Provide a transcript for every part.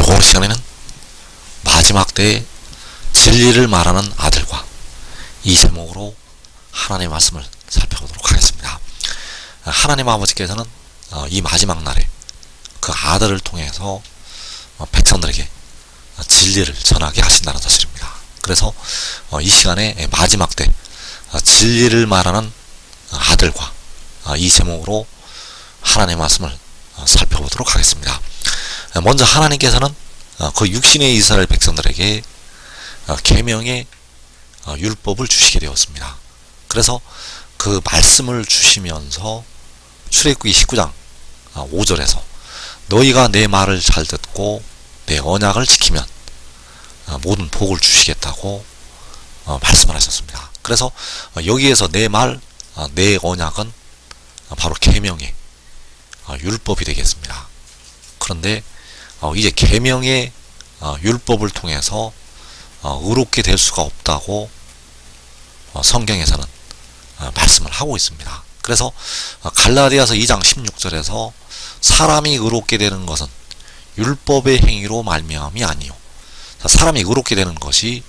오늘 시간에는 마지막 때에 진리를 말하는 아들과 이 제목으로 하나님의 말씀을 살펴보도록 하겠습니다. 하나님 아버지께서는 이 마지막 날에 그 아들을 통해서 백성들에게 진리를 전하게 하신다는 사실입니다. 그래서 이 시간에 마지막 때 진리를 말하는 아들과 이 제목으로 하나님의 말씀을 살펴보도록 하겠습니다. 먼저 하나님께서는 그 육신의 이스라엘 백성들에게 계명의 율법을 주시게 되었습니다. 그래서 그 말씀을 주시면서 출애굽기 19장 5절에서 너희가 내 말을 잘 듣고 내 언약을 지키면 모든 복을 주시겠다고 말씀을 하셨습니다. 그래서 여기에서 내 말, 내 언약은 바로 계명의 율법이 되겠습니다. 그런데 이제 계명의 율법을 통해서 의롭게 될 수가 없다고 성경에서는 말씀을 하고 있습니다. 그래서 갈라디아서 2장 16절에서 사람이 의롭게 되는 것은 율법의 행위로 말미암이 아니요. 사람이 의롭게 되는 것이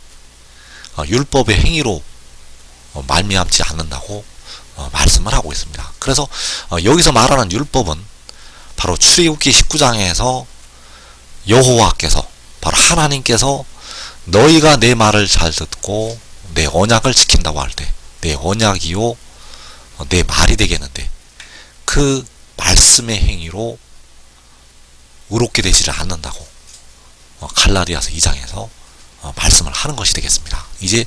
율법의 행위로 말미암지 않는다고 말씀을 하고 있습니다. 그래서 여기서 말하는 율법은 바로 출애굽기 19장에서 여호와께서 바로 하나님께서 너희가 내 말을 잘 듣고 내 언약을 지킨다고 할 때 내 언약이요 내 말이 되겠는데 그 말씀의 행위로 의롭게 되지를 않는다고 갈라디아서 2장에서 말씀을 하는 것이 되겠습니다. 이제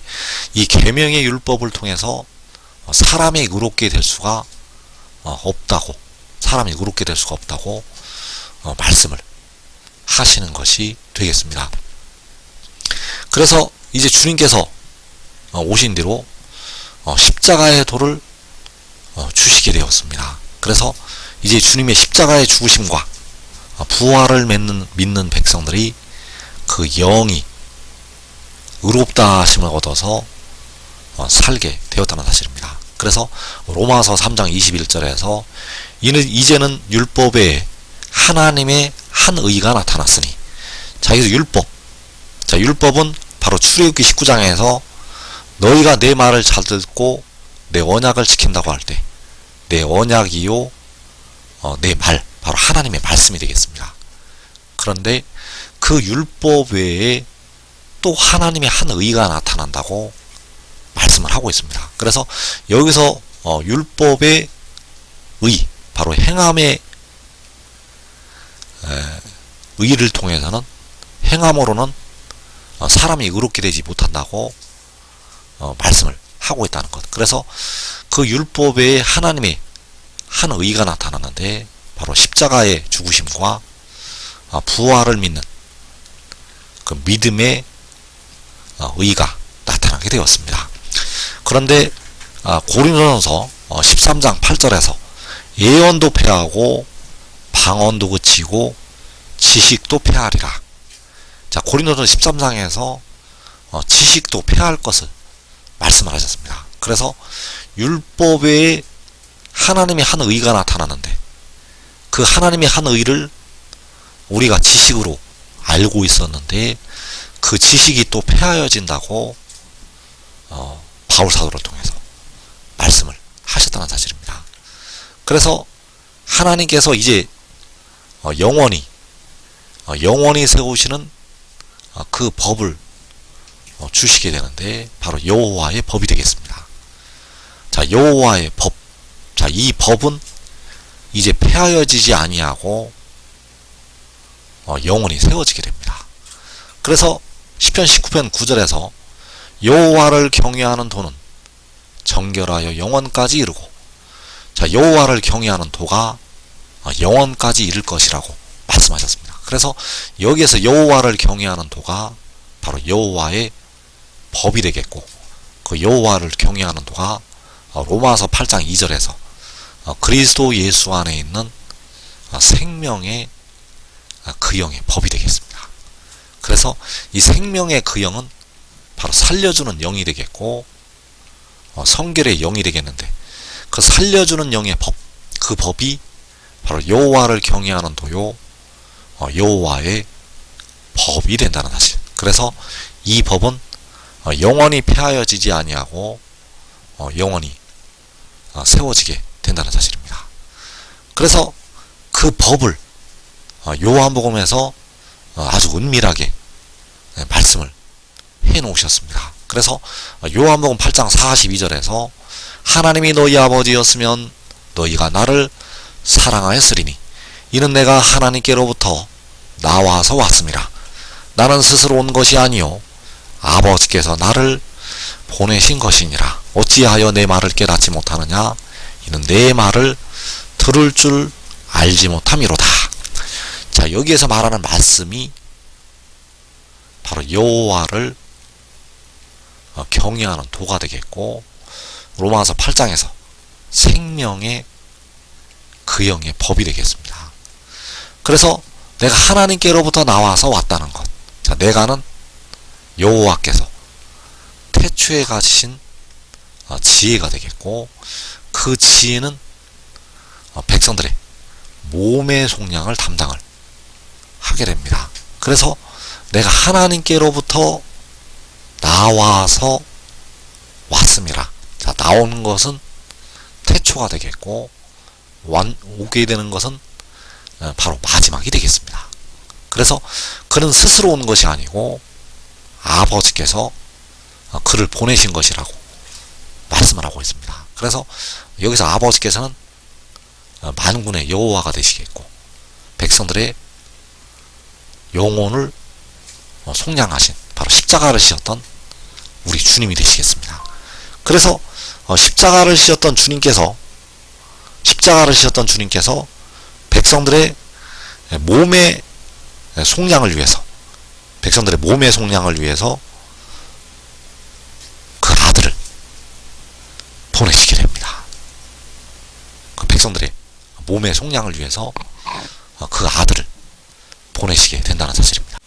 이 계명의 율법을 통해서 사람이 의롭게 될 수가 없다고 사람이 의롭게 될 수가 없다고 말씀을 하시는 것이 되겠습니다. 그래서 이제 주님께서 오신 뒤로 십자가의 도를 주시게 되었습니다. 그래서 이제 주님의 십자가의 죽으심과 부활을 믿는 백성들이 그 영이 의롭다 하심을 얻어서 살게 되었다는 사실입니다. 그래서 로마서 3장 21절에서 이제는 율법에 하나님의 한 의가 나타났으니 자 여기서 율법은 바로 출애굽기 19장에서 너희가 내 말을 잘 듣고 내 언약을 지킨다고 할 때 내 언약이요 내 말 바로 하나님의 말씀이 되겠습니다. 그런데 그 율법 외에 또 하나님의 한 의가 나타난다고 말씀을 하고 있습니다. 그래서 여기서 율법의 의 바로 행함의 의를 통해서는 행함으로는 사람이 의롭게 되지 못한다고 말씀을 하고 있다는 것. 그래서 그 율법에 하나님의 한 의가 나타나는데 바로 십자가의 죽으심과 부활을 믿는 그 믿음의 의가 나타나게 되었습니다. 그런데 고린도전서 13장 8절에서 예언도 패하고 방언도 그치고 지식도 패하리라. 자, 고린도전서 13장에서 지식도 패할 것을 말씀을 하셨습니다. 그래서 율법에 하나님의 한 의가 나타나는데 그 하나님의 한 의를 우리가 지식으로 알고 있었는데 그 지식이 또 패하여진다고 바울사도를 통해서 말씀을 하셨다는 사실입니다. 그래서 하나님께서 이제 영원히 세우시는 그 법을 주시게 되는데 바로 여호와의 법이 되겠습니다. 자, 여호와의 법. 자, 이 법은 이제 폐하여지지 아니하고 영원히 세워지게 됩니다. 그래서 시편 19편 9절에서 여호와를 경외하는 도는 정결하여 영원까지 이르고 자, 여호와를 경외하는 도가 영원까지 이를 것이라고 말씀하셨습니다. 그래서 여기에서 여호와를 경외하는 도가 바로 여호와의 법이 되겠고 그 여호와를 경외하는 도가 로마서 8장 2절에서 그리스도 예수 안에 있는 생명의 그 영의 법이 되겠습니다. 그래서 이 생명의 그 영은 바로 살려주는 영이 되겠고 성결의 영이 되겠는데 그 살려주는 영의 법, 그 법이 바로 여호와를 경외하는 도요 여호와의 법이 된다는 사실. 그래서 이 법은 영원히 폐하여지지 아니하고 영원히 세워지게 된다는 사실입니다. 그래서 그 법을 요한복음에서 아주 은밀하게 말씀을 해 놓으셨습니다. 그래서 요한복음 8장 42절에서 하나님이 너희 아버지였으면 너희가 나를 사랑하였으리니 이는 내가 하나님께로부터 나와서 왔습니다. 나는 스스로 온 것이 아니요 아버지께서 나를 보내신 것이니라. 어찌하여 내 말을 깨닫지 못하느냐? 이는 내 말을 들을 줄 알지 못함이로다. 자, 여기에서 말하는 말씀이 바로 여호와를 경외하는 도가 되겠고, 로마서 8장에서 생명의 그 영의 법이 되겠습니다. 그래서 내가 하나님께로부터 나와서 왔다는 것. 자, 내가는 여호와께서 태초에 가지신 지혜가 되겠고, 그 지혜는 백성들의 몸의 속량을 담당을 하게 됩니다. 그래서 내가 하나님께로부터 나와서 왔습니다. 자, 나오는 것은 태초가 되겠고, 오게 되는 것은 바로 마지막이 되겠습니다. 그래서 그는 스스로 온 것이 아니고 아버지께서 그를 보내신 것이라고 말씀을 하고 있습니다. 그래서 여기서 아버지께서는 만군의 여호와가 되시겠고, 백성들의 영혼을 속량하신 바로 십자가를 지었던 우리 주님이 되시겠습니다. 그래서 십자가를 지었던 주님께서 백성들의 몸의 속량을 위해서 그 아들을 보내시게 됩니다. 그 백성들의 몸의 속량을 위해서 그 아들을 보내시게 된다는 사실입니다.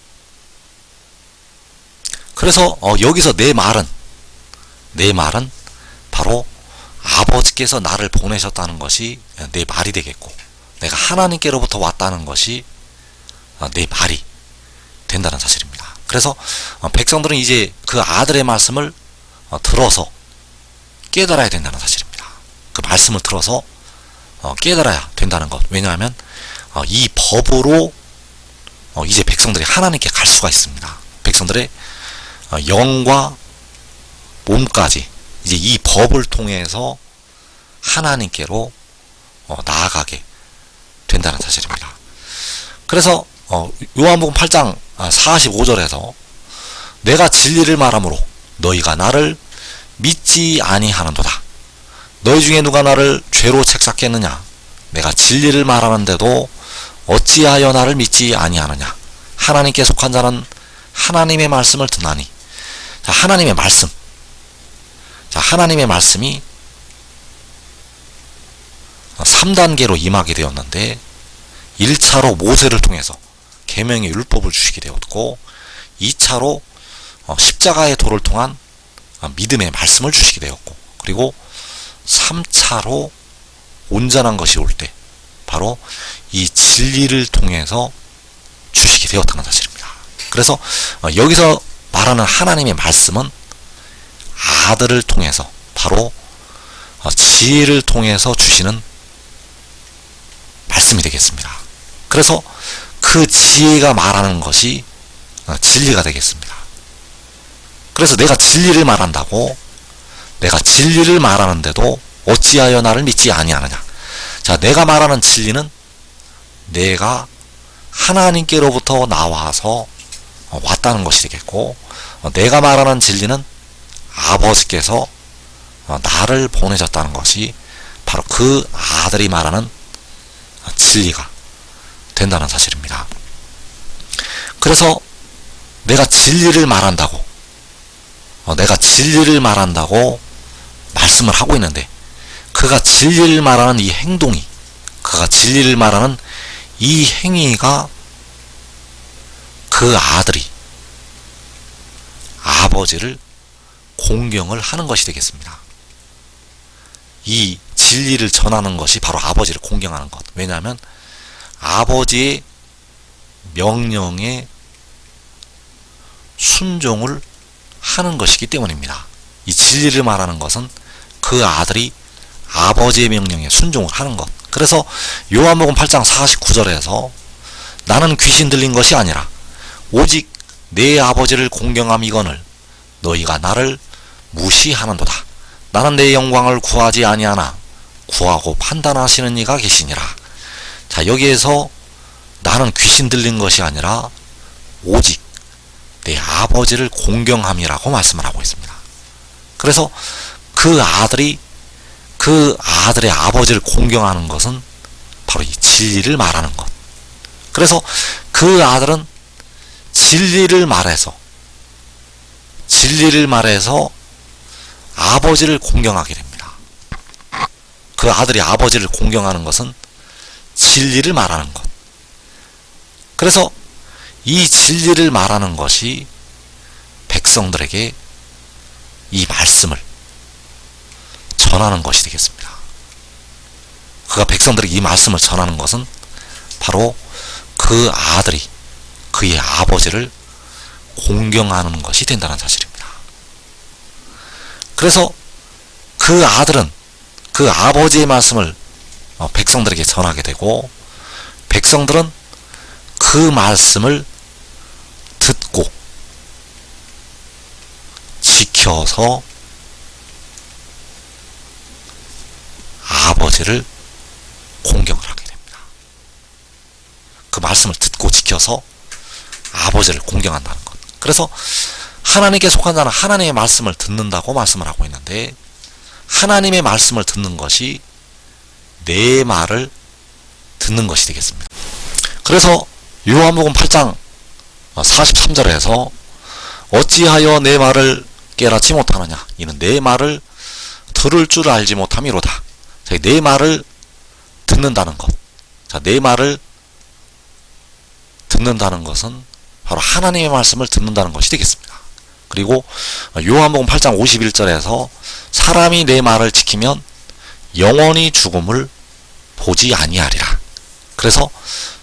그래서 여기서 내 말은 바로 아버지께서 나를 보내셨다는 것이 내 말이 되겠고, 내가 하나님께로부터 왔다는 것이 내 말이 된다는 사실입니다. 그래서 백성들은 이제 그 아들의 말씀을 들어서 깨달아야 된다는 사실입니다. 그 말씀을 들어서 깨달아야 된다는 것. 왜냐하면 이 법으로 이제 백성들이 하나님께 갈 수가 있습니다. 백성들의 영과 몸까지 이제 이 법을 통해서 하나님께로 나아가게 된다는 사실입니다. 그래서 요한복음 8장 45절에서 내가 진리를 말함으로 너희가 나를 믿지 아니하는도다. 너희 중에 누가 나를 죄로 책잡겠느냐? 내가 진리를 말하는데도 어찌하여 나를 믿지 아니하느냐? 하나님께 속한 자는 하나님의 말씀을 듣나니. 자, 하나님의 말씀이 3단계로 임하게 되었는데, 1차로 모세를 통해서 계명의 율법을 주시게 되었고, 2차로 십자가의 도를 통한 믿음의 말씀을 주시게 되었고, 그리고 3차로 온전한 것이 올 때 바로 이 진리를 통해서 주시게 되었다는 사실입니다. 그래서 여기서 말하는 하나님의 말씀은 아들을 통해서 바로 지혜를 통해서 주시는 말씀이 되겠습니다. 그래서 그 지혜가 말하는 것이 진리가 되겠습니다. 그래서 내가 진리를 말하는데도 어찌하여 나를 믿지 아니하느냐? 자, 내가 말하는 진리는 내가 하나님께로부터 나와서 왔다는 것이 되겠고, 내가 말하는 진리는 아버지께서 나를 보내셨다는 것이 바로 그 아들이 말하는 진리가 된다는 사실입니다. 그래서 내가 진리를 말한다고 말씀을 하고 있는데, 그가 진리를 말하는 이 행위가 그 아들이 아버지를 공경을 하는 것이 되겠습니다. 이 진리를 전하는 것이 바로 아버지를 공경하는 것. 왜냐하면 아버지의 명령에 순종을 하는 것이기 때문입니다. 이 진리를 말하는 것은 그 아들이 아버지의 명령에 순종을 하는 것. 그래서 요한복음 8장 49절에서 나는 귀신 들린 것이 아니라 오직 내 아버지를 공경함이거늘 너희가 나를 무시하는도다. 나는 내 영광을 구하지 아니하나 구하고 판단하시는 이가 계시니라. 자, 여기에서 나는 귀신 들린 것이 아니라 오직 내 아버지를 공경함이라고 말씀을 하고 있습니다. 그래서 그 아들의 아버지를 공경하는 것은 바로 이 진리를 말하는 것. 그래서 그 아들은 진리를 말해서 아버지를 공경하게 됩니다. 그 아들이 아버지를 공경하는 것은 진리를 말하는 것. 그래서 이 진리를 말하는 것이 백성들에게 이 말씀을 전하는 것이 되겠습니다. 그가 백성들에게 이 말씀을 전하는 것은 바로 그 아들이 그의 아버지를 공경하는 것이 된다는 사실입니다. 그래서 그 아들은 그 아버지의 말씀을 백성들에게 전하게 되고, 백성들은 그 말씀을 듣고 지켜서 아버지를 공경을 하게 됩니다. 그 말씀을 듣고 지켜서 아버지를 공경한다는 것. 그래서 하나님께 속한 자는 하나님의 말씀을 듣는다고 말씀을 하고 있는데, 하나님의 말씀을 듣는 것이 내 말을 듣는 것이 되겠습니다. 그래서 요한복음 8장 43절에서 어찌하여 내 말을 깨닫지 못하느냐, 이는 내 말을 들을 줄 알지 못함이로다. 내 말을 듣는다는 것. 자, 내 말을 듣는다는 것은 바로 하나님의 말씀을 듣는다는 것이 되겠습니다. 그리고 요한복음 8장 51절에서 사람이 내 말을 지키면 영원히 죽음을 보지 아니하리라. 그래서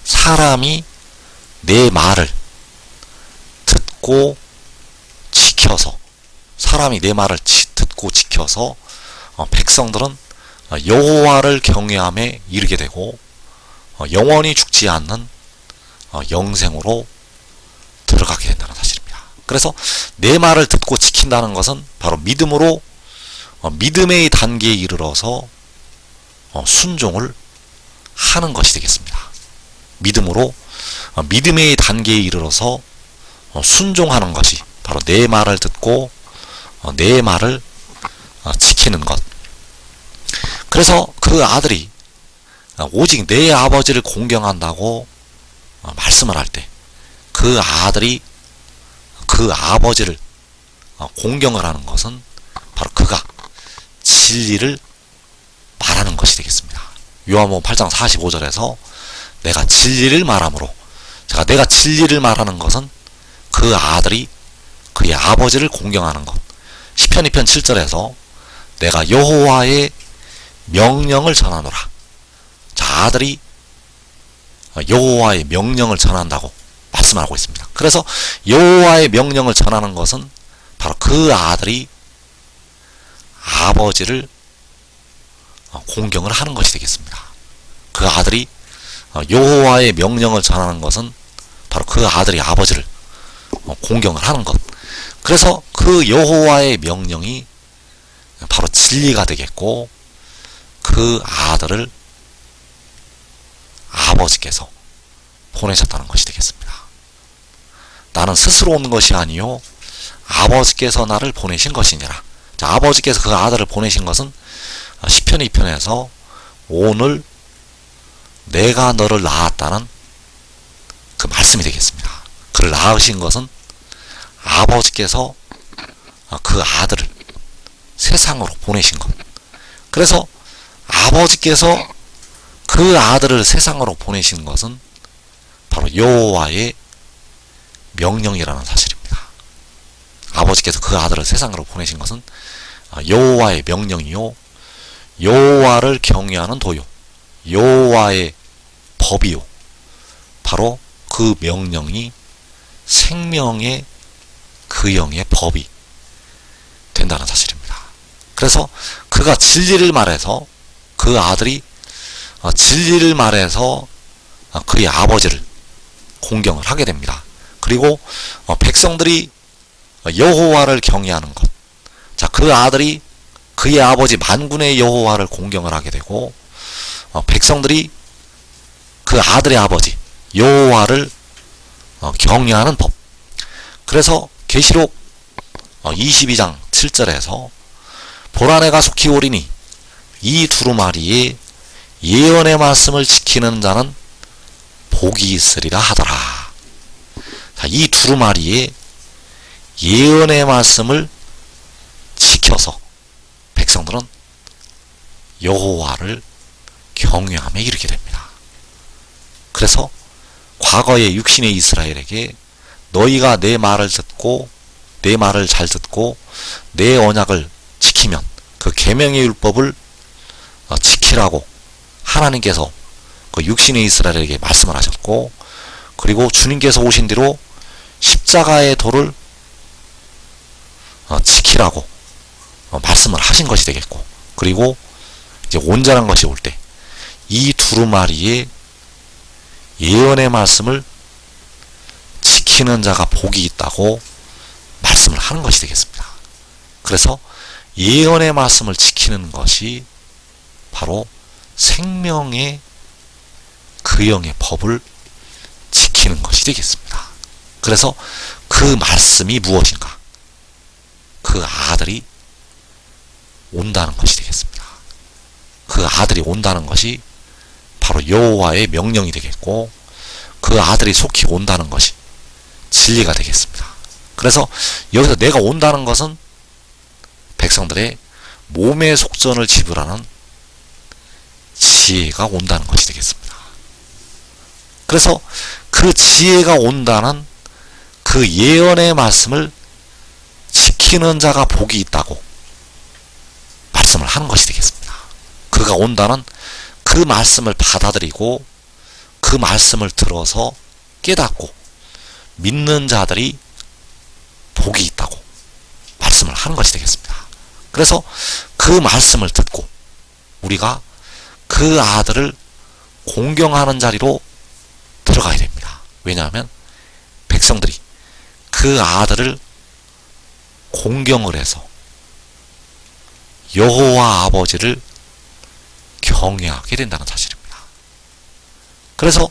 사람이 내 말을 듣고 지켜서, 백성들은 여호와를 경외함에 이르게 되고 영원히 죽지 않는 영생으로 들어가게 된다는 사실입니다. 그래서 내 말을 듣고 지킨다는 것은 바로 믿음으로 믿음의 단계에 이르러서 순종을 하는 것이 되겠습니다. 믿음으로 믿음의 단계에 이르러서 순종하는 것이 바로 내 말을 듣고 내 말을 지키는 것. 그래서 그 아들이 오직 내 아버지를 공경한다고 말씀을 할 때, 그 아들이 그 아버지를 공경을 하는 것은 바로 그가 진리를 말하는 것이 되겠습니다. 요한복음 8장 45절에서 내가 진리를 말함으로, 내가 진리를 말하는 것은 그 아들이 그의 아버지를 공경하는 것. 시편 2편 7절에서 내가 여호와의 명령을 전하노라. 자, 아들이 여호와의 명령을 전한다고 말씀하고 있습니다. 그래서 여호와의 명령을 전하는 것은 바로 그 아들이 아버지를 공경을 하는 것이 되겠습니다. 그 아들이 여호와의 명령을 전하는 것은 바로 그 아들이 아버지를 공경을 하는 것. 그래서 그 여호와의 명령이 바로 진리가 되겠고, 그 아들을 아버지께서 보내셨다는 것이 되겠습니다. 나는 스스로 온 것이 아니요 아버지께서 나를 보내신 것이니라. 자, 아버지께서 그 아들을 보내신 것은 시편 2편에서 오늘 내가 너를 낳았다는 그 말씀이 되겠습니다. 그를 낳으신 것은 아버지께서 그 아들을 세상으로 보내신 것. 그래서 아버지께서 그 아들을 세상으로 보내신 것은 바로 여호와의 명령이라는 사실입니다. 아버지께서 그 아들을 세상으로 보내신 것은 여호와의 명령이요 여호와를 경외하는 도요 여호와의 법이요 바로 그 명령이 생명의 그 영의 법이 된다는 사실입니다. 그래서 그가 진리를 말해서 그 아들이 진리를 말해서 그의 아버지를 공경을 하게 됩니다. 그리고 백성들이 여호와를 경외하는 것. 자, 그 아들이 그의 아버지 만군의 여호와를 공경을 하게 되고 백성들이 그 아들의 아버지 여호와를 경외하는 법. 그래서 계시록 22장 7절에서 보라 내가 속히 오리니 이 두루마리의 예언의 말씀을 지키는 자는 복이 있으리라 하더라. 자, 이 두루마리의 예언의 말씀을 지켜서 백성들은 여호와를 경외함에 이르게 됩니다. 그래서 과거의 육신의 이스라엘에게 너희가 내 말을 듣고 내 말을 잘 듣고 내 언약을 지키면 그 계명의 율법을 지키라고 하나님께서 그 육신의 이스라엘에게 말씀을 하셨고, 그리고 주님께서 오신 뒤로 십자가의 도를 지키라고 말씀을 하신 것이 되겠고, 그리고 이제 온전한 것이 올 때 이 두루마리의 예언의 말씀을 지키는 자가 복이 있다고 말씀을 하는 것이 되겠습니다. 그래서 예언의 말씀을 지키는 것이 바로 생명의 그 영의 법을 지키는 것이 되겠습니다. 그래서 그 말씀이 무엇인가? 그 아들이 온다는 것이 되겠습니다. 그 아들이 온다는 것이 바로 여호와의 명령이 되겠고, 그 아들이 속히 온다는 것이 진리가 되겠습니다. 그래서 여기서 내가 온다는 것은 백성들의 몸의 속전을 지불하는 지혜가 온다는 것이 되겠습니다. 그래서 그 지혜가 온다는 그 예언의 말씀을 지키는 자가 복이 있다고 말씀을 하는 것이 되겠습니다. 그가 온다는 그 말씀을 받아들이고 그 말씀을 들어서 깨닫고 믿는 자들이 복이 있다고 말씀을 하는 것이 되겠습니다. 그래서 그 말씀을 듣고 우리가 그 아들을 공경하는 자리로 들어가야 됩니다. 왜냐하면 백성들이 그 아들을 공경을 해서 여호와 아버지를 경외하게 된다는 사실입니다. 그래서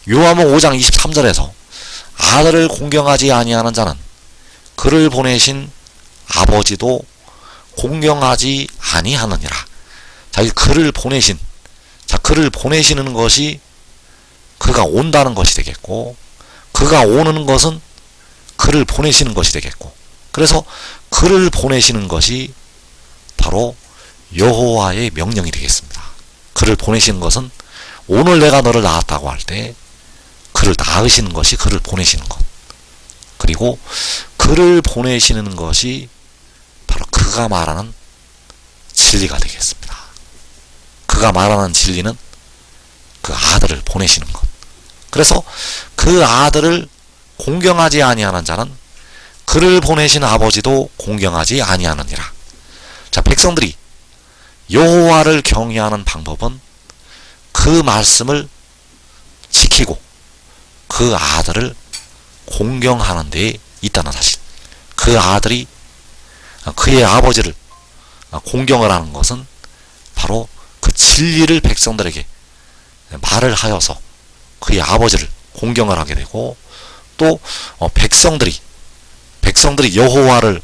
요한복음 5장 23절에서 아들을 공경하지 아니하는 자는 그를 보내신 아버지도 공경하지 아니하느니라. 자, 이 그를 보내신, 자, 그를 보내시는 것이 그가 온다는 것이 되겠고, 그가 오는 것은 그를 보내시는 것이 되겠고, 그래서 그를 보내시는 것이 바로 여호와의 명령이 되겠습니다. 그를 보내시는 것은 오늘 내가 너를 낳았다고 할 때 그를 낳으시는 것이 그를 보내시는 것, 그리고 그를 보내시는 것이 바로 그가 말하는 진리가 되겠습니다. 그가 말하는 진리는 그 아들을 보내시는 것. 그래서 그 아들을 공경하지 아니하는 자는 그를 보내신 아버지도 공경하지 아니하느니라. 자, 백성들이 여호와를 경외하는 방법은 그 말씀을 지키고 그 아들을 공경하는 데에 있다는 사실. 그 아들이 그의 아버지를 공경을 하는 것은 바로 그 진리를 백성들에게 말을 하여서 그의 아버지를 공경을 하게 되고, 또 백성들이 여호와를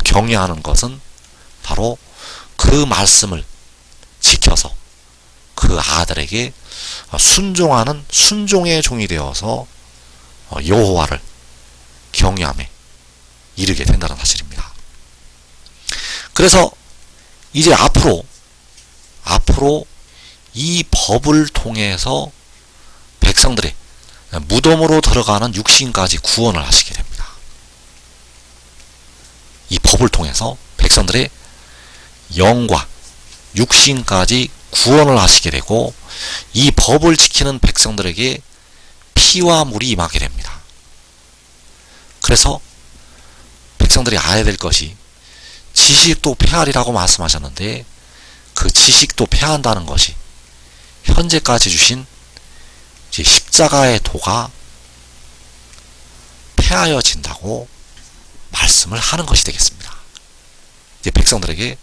경외하는 것은 바로 그 말씀을 지켜서 그 아들에게 순종하는 순종의 종이 되어서 여호와를 경외함에 이르게 된다는 사실입니다. 그래서 이제 앞으로 이 법을 통해서 백성들의 무덤으로 들어가는 육신까지 구원을 하시게 됩니다. 이 법을 통해서 백성들의 영과 육신까지 구원을 하시게 되고, 이 법을 지키는 백성들에게 피와 물이 임하게 됩니다. 그래서 백성들이 알아야 될 것이 지식도 폐하리라고 말씀하셨는데 그 지식도 폐한다는 것이 현재까지 주신 이제 십자가의 도가 폐하여진다고 말씀을 하는 것이 되겠습니다. 이제 백성들에게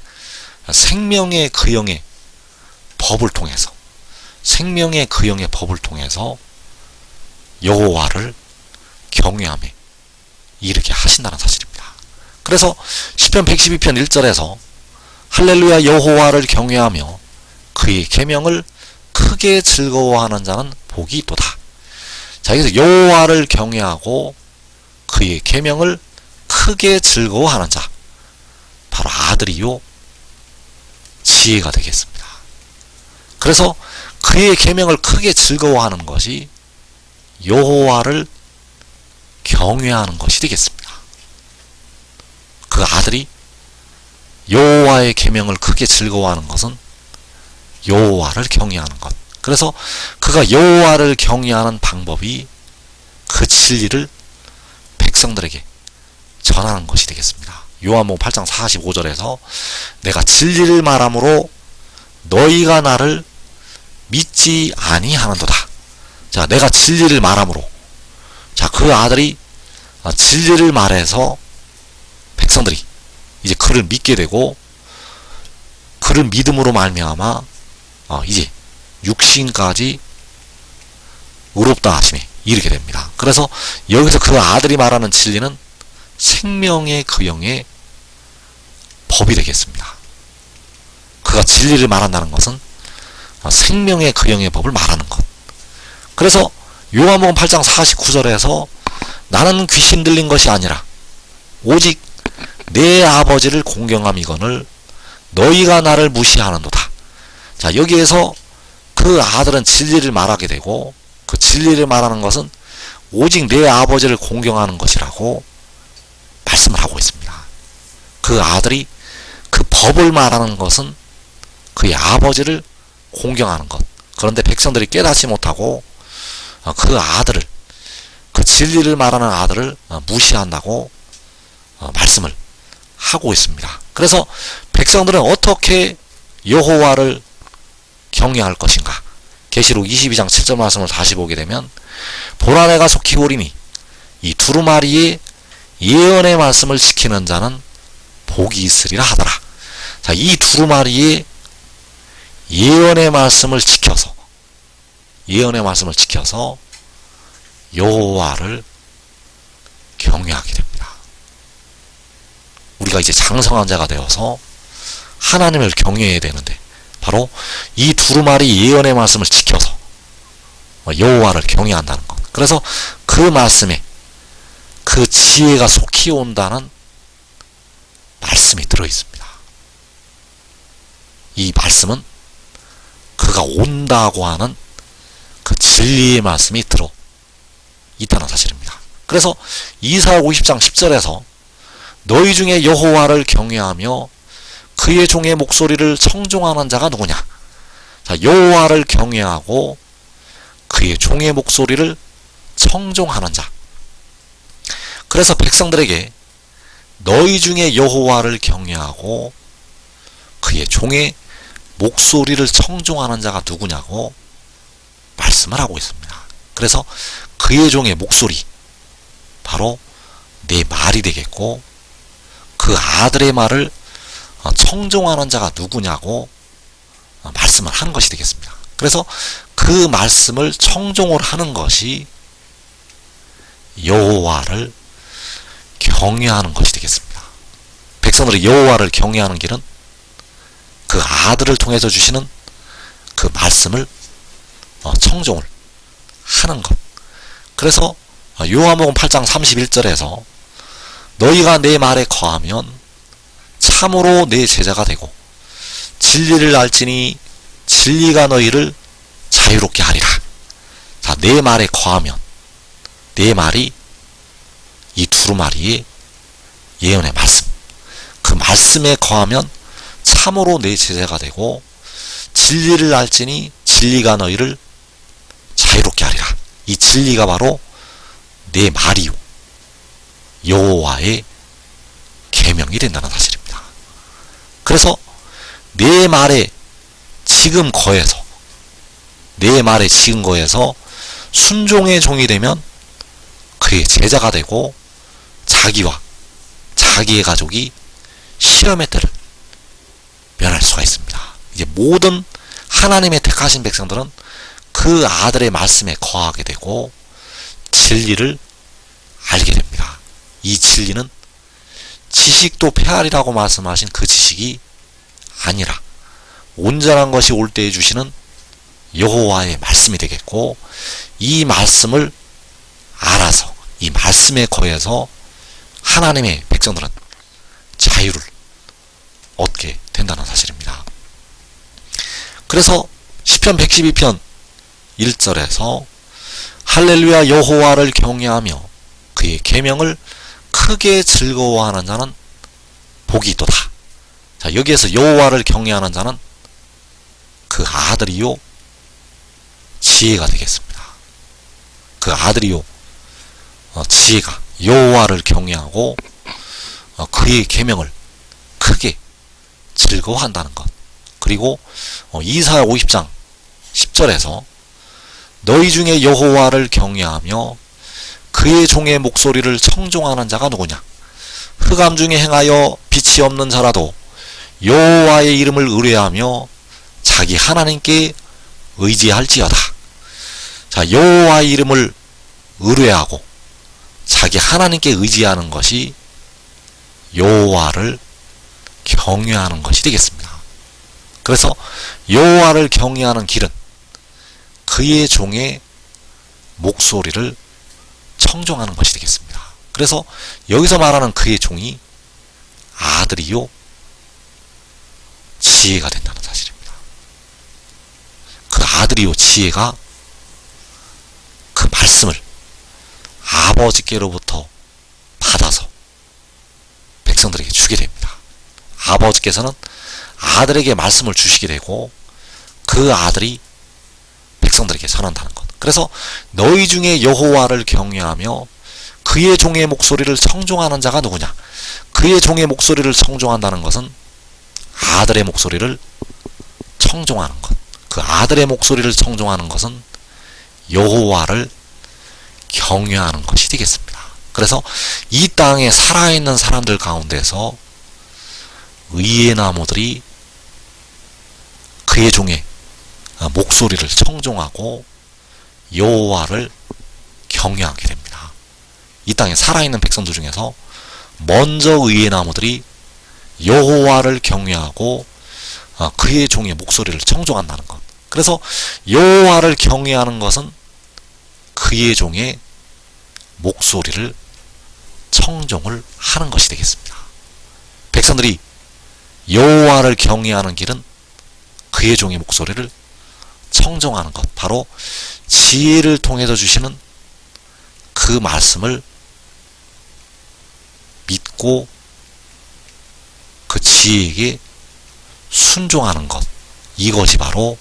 생명의 근형의 법을 통해서 생명의 근형의 법을 통해서 여호와를 경외함에 이르게 하신다는 사실입니다. 그래서 시편 112편 1절에서 할렐루야 여호와를 경외하며 그의 계명을 크게 즐거워하는 자는 복이 있도다. 자, 여기서 여호와를 경외하고 그의 계명을 크게 즐거워하는 자, 바로 아들이요 지혜가 되겠습니다. 그래서 그의 계명을 크게 즐거워하는 것이 여호와를 경외하는 것이 되겠습니다. 그 아들이 여호와의 계명을 크게 즐거워하는 것은 여호와를 경외하는 것. 그래서 그가 여호와를 경외하는 방법이 그 진리를 백성들에게 전하는 것이 되겠습니다. 요한복음 8장 45절에서 내가 진리를 말함으로 너희가 나를 믿지 아니하는도다. 자, 내가 진리를 말함으로, 자, 그 아들이 진리를 말해서 백성들이 이제 그를 믿게 되고 그를 믿음으로 말미암아 이제 육신까지 의롭다 하심에 이르게 됩니다. 그래서 여기서 그 아들이 말하는 진리는 생명의 근형의 법이 되겠습니다. 그가 진리를 말한다는 것은 생명의 근형의 법을 말하는 것. 그래서 요한복음 8장 49절에서 나는 귀신 들린 것이 아니라 오직 내 아버지를 공경함이거늘 너희가 나를 무시하는도다. 자, 여기에서 그 아들은 진리를 말하게 되고 그 진리를 말하는 것은 오직 내 아버지를 공경하는 것이라고 말씀을 하고 있습니다. 그 아들이 그 법을 말하는 것은 그의 아버지를 공경하는 것. 그런데 백성들이 깨닫지 못하고 그 아들을, 그 진리를 말하는 아들을 무시한다고 말씀을 하고 있습니다. 그래서 백성들은 어떻게 여호와를 경외할 것인가? 계시록 22장 7절 말씀을 다시 보게 되면 보라 내가 속히 오리니 이 두루마리의 예언의 말씀을 지키는 자는 복이 있으리라 하더라. 자, 이 두루마리의 예언의 말씀을 지켜서 여호와를 경외하게 됩니다. 우리가 이제 장성한 자가 되어서 하나님을 경외해야 되는데 바로 이 두루마리 예언의 말씀을 지켜서 여호와를 경외한다는 것. 그래서 그 말씀에 그 지혜가 속히 온다는 말씀이 들어있습니다. 이 말씀은 그가 온다고 하는 그 진리의 말씀이 들어 있다는 사실입니다. 그래서 이사야 50장 10절에서 너희 중에 여호와를 경외하며 그의 종의 목소리를 청종하는 자가 누구냐? 자, 여호와를 경외하고 그의 종의 목소리를 청종하는 자. 그래서 백성들에게 너희 중에 여호와를 경외하고 그의 종의 목소리를 청종하는 자가 누구냐고 말씀을 하고 있습니다. 그래서 그의 종의 목소리, 바로 내 말이 되겠고 그 아들의 말을 청종하는 자가 누구냐고 말씀을 하는 것이 되겠습니다. 그래서 그 말씀을 청종을 하는 것이 여호와를 경외하는 것이 되겠습니다. 백성들이 여호와를 경외하는 길은 그 아들을 통해서 주시는 그 말씀을 청종을 하는 것. 그래서 요한복음 8장 31절에서 너희가 내 말에 거하면 참으로 내 제자가 되고 진리를 알지니 진리가 너희를 자유롭게 하리라. 자, 내 말에 거하면, 내 말이 이 두루마리의 예언의 말씀, 그 말씀에 거하면 참으로 내 제자가 되고 진리를 알지니 진리가 너희를 자유롭게 하리라. 이 진리가 바로 내 말이요 여호와의 계명이 된다는 사실입니다. 그래서 내 말에 지금 거해서 순종의 종이 되면 그의 제자가 되고 자기와 자기의 가족이 실험의 때를 면할 수가 있습니다. 이제 모든 하나님의 택하신 백성들은 그 아들의 말씀에 거하게 되고 진리를 알게 됩니다. 이 진리는 지식도 폐하리라고 말씀하신 그 지식이 아니라 온전한 것이 올 때에 주시는 여호와의 말씀이 되겠고, 이 말씀을 알아서 이 말씀에 거해서 하나님의 백성들은 자유를 얻게 된다는 사실입니다. 그래서 시편 112편 1절에서 할렐루야 여호와를 경외하며 그의 계명을 크게 즐거워하는 자는 복이 있도다. 자, 여기에서 여호와를 경외하는 자는 그 아들이요 지혜가 되겠습니다. 그 아들이요 지혜가 여호와를 경외하고 그의 계명을 크게 즐거워한다는 것. 그리고 이사야 50장 10절에서 너희 중에 여호와를 경외하며 그의 종의 목소리를 청종하는 자가 누구냐? 흑암 중에 행하여 빛이 없는 자라도 여호와의 이름을 의뢰하며 자기 하나님께 의지할지어다. 자, 여호와의 이름을 의뢰하고 자기 하나님께 의지하는 것이 여호와를 경외하는 것이 되겠습니다. 그래서 여호와를 경외하는 길은 그의 종의 목소리를 청종하는 것이 되겠습니다. 그래서 여기서 말하는 그의 종이 아들이요 지혜가 된다는 사실입니다. 그 아들이요 지혜가 그 말씀을 아버지께로부터 받아서 백성들에게 주게 됩니다. 아버지께서는 아들에게 말씀을 주시게 되고 그 아들이 백성들에게 전한다는 것. 그래서 너희 중에 여호와를 경외하며 그의 종의 목소리를 청종하는 자가 누구냐? 그의 종의 목소리를 청종한다는 것은 아들의 목소리를 청종하는 것. 그 아들의 목소리를 청종하는 것은 여호와를 경외하는 것이 되겠습니다. 그래서 이 땅에 살아있는 사람들 가운데서 의의 나무들이 그의 종의 목소리를 청종하고 여호와를 경외하게 됩니다. 이 땅에 살아있는 백성들 중에서 먼저 의의 나무들이 여호와를 경외하고 그의 종의 목소리를 청종한다는 것. 그래서 여호와를 경외하는 것은 그의 종의 목소리를 청종을 하는 것이 되겠습니다. 백성들이 여호와를 경외하는 길은 그의 종의 목소리를 청종하는 것, 바로 지혜를 통해서 주시는 그 말씀을 믿고 그 지혜에게 순종하는 것, 이것이 바로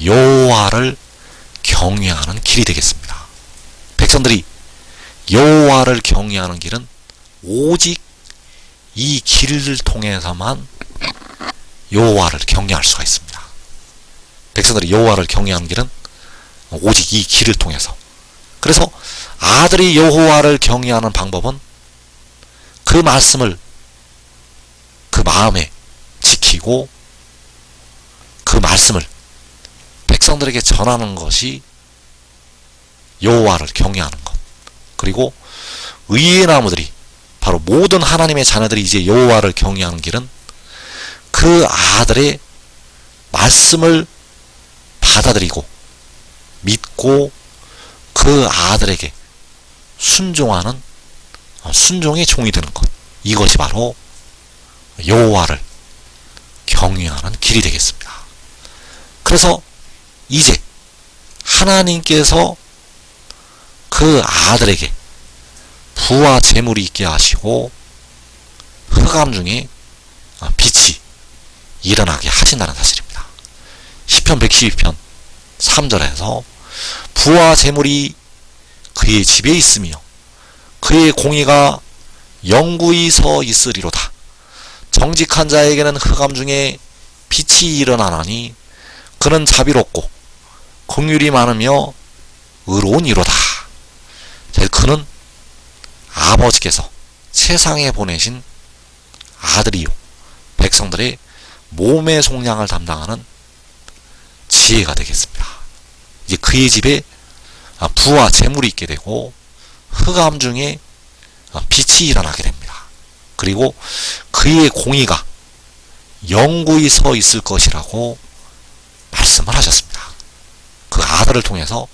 여호와를 경외하는 길이 되겠습니다. 백성들이 여호와를 경외하는 길은 오직 이 길을 통해서만 여호와를 경외할 수가 있습니다. 백성들이 여호와를 경외하는 길은 오직 이 길을 통해서. 그래서 아들이 여호와를 경외하는 방법은 그 말씀을 그 마음에 지키고 그 말씀을 백성들에게 전하는 것이 여호와를 경외하는 것. 그리고 의의 나무들이, 바로 모든 하나님의 자녀들이 이제 여호와를 경외하는 길은 그 아들의 말씀을 받아들이고 믿고 그 아들에게 순종하는 순종의 종이 되는 것. 이것이 바로 여호와를 경외하는 길이 되겠습니다. 그래서 이제 하나님께서 그 아들에게 부와 재물이 있게 하시고 흑암 중에 빛이 일어나게 하신다는 사실입니다. 시편 112편 3절에서 부와 재물이 그의 집에 있으며 그의 공의가 영구히 서 있으리로다. 정직한 자에게는 흑암 중에 빛이 일어나나니 그는 자비롭고 긍휼이 많으며 의로운 이로다. 그는 아버지께서 세상에 보내신 아들이요 백성들의 몸의 속량을 담당하는 지혜가 되겠습니다. 이제 그의 집에 부와 재물이 있게 되고 흑암 중에 빛이 일어나게 됩니다. 그리고 그의 공의가 영구히 서 있을 것이라고 말씀을 하셨습니다. 그 아들을 통해서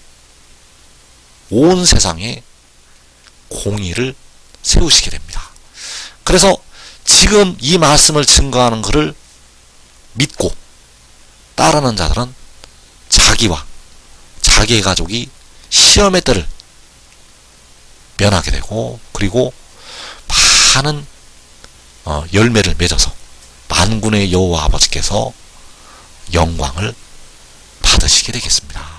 온 세상에 공의를 세우시게 됩니다. 그래서 지금 이 말씀을 증거하는 것을 믿고 따르는 자들은 자기와 자기의 가족이 시험의 때를 면하게 되고 그리고 많은 열매를 맺어서 만군의 여호와 아버지께서 영광을 받으시게 되겠습니다.